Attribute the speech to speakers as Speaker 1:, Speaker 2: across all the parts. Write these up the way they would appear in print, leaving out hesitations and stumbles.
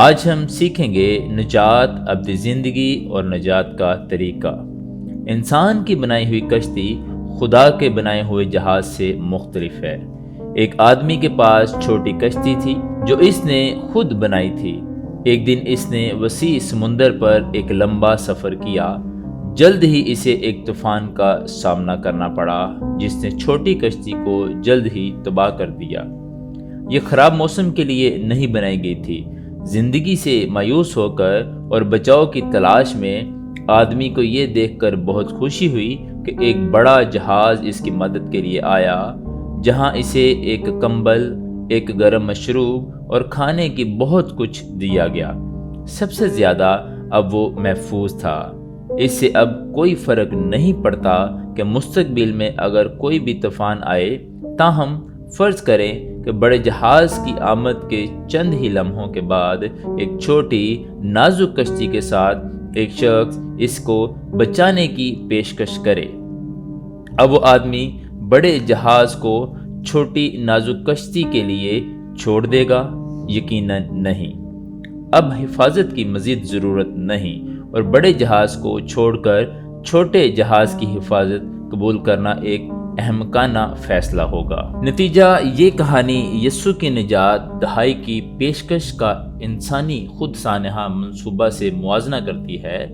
Speaker 1: آج ہم سیکھیں گے نجات، ابدی زندگی اور نجات کا طریقہ۔ انسان کی بنائی ہوئی کشتی خدا کے بنائے ہوئے جہاز سے مختلف ہے۔ ایک آدمی کے پاس چھوٹی کشتی تھی جو اس نے خود بنائی تھی۔ ایک دن اس نے وسیع سمندر پر ایک لمبا سفر کیا۔ جلد ہی اسے ایک طوفان کا سامنا کرنا پڑا جس نے چھوٹی کشتی کو جلد ہی تباہ کر دیا۔ یہ خراب موسم کے لیے نہیں بنائی گئی تھی۔ زندگی سے مایوس ہو کر اور بچاؤ کی تلاش میں آدمی کو یہ دیکھ کر بہت خوشی ہوئی کہ ایک بڑا جہاز اس کی مدد کے لیے آیا، جہاں اسے ایک کمبل، ایک گرم مشروب اور کھانے کی بہت کچھ دیا گیا۔ سب سے زیادہ اب وہ محفوظ تھا۔ اس سے اب کوئی فرق نہیں پڑتا کہ مستقبل میں اگر کوئی بھی طوفان آئے، تاہم فرض کریں کہ بڑے جہاز کی آمد کے چند ہی لمحوں کے بعد ایک چھوٹی نازک کشتی کے ساتھ ایک شخص اس کو بچانے کی پیشکش کرے۔ اب وہ آدمی بڑے جہاز کو چھوٹی نازک کشتی کے لیے چھوڑ دے گا؟ یقیناً نہیں۔ اب حفاظت کی مزید ضرورت نہیں اور بڑے جہاز کو چھوڑ کر چھوٹے جہاز کی حفاظت قبول کرنا ایک احمقانہ فیصلہ ہوگا۔ نتیجہ یہ کہانی یسوع کی نجات دہائی کی پیشکش کا انسانی خود سانحہ منصوبہ سے موازنہ کرتی ہے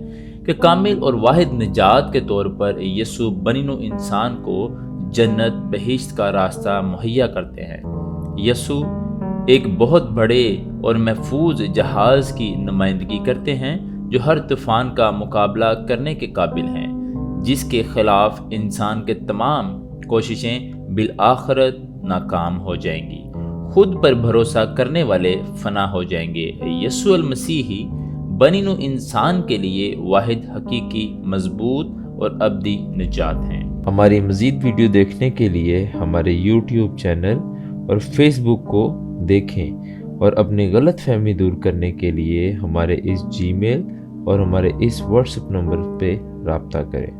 Speaker 1: کہ کامل اور واحد نجات کے طور پر یسوع بنی نوع انسان کو جنت بہشت کا راستہ مہیا کرتے ہیں۔ یسوع ایک بہت بڑے اور محفوظ جہاز کی نمائندگی کرتے ہیں جو ہر طوفان کا مقابلہ کرنے کے قابل ہیں، جس کے خلاف انسان کے تمام کوششیں بالآخرت ناکام ہو جائیں گی۔ خود پر بھروسہ کرنے والے فنا ہو جائیں گے۔ یسوع المسیح ہی بنی نوع انسان کے لیے واحد حقیقی مضبوط اور ابدی نجات ہیں۔
Speaker 2: ہماری مزید ویڈیو دیکھنے کے لیے ہمارے یوٹیوب چینل اور فیس بک کو دیکھیں اور اپنی غلط فہمی دور کرنے کے لیے ہمارے اس جی میل اور ہمارے اس واٹس ایپ نمبر پہ رابطہ کریں۔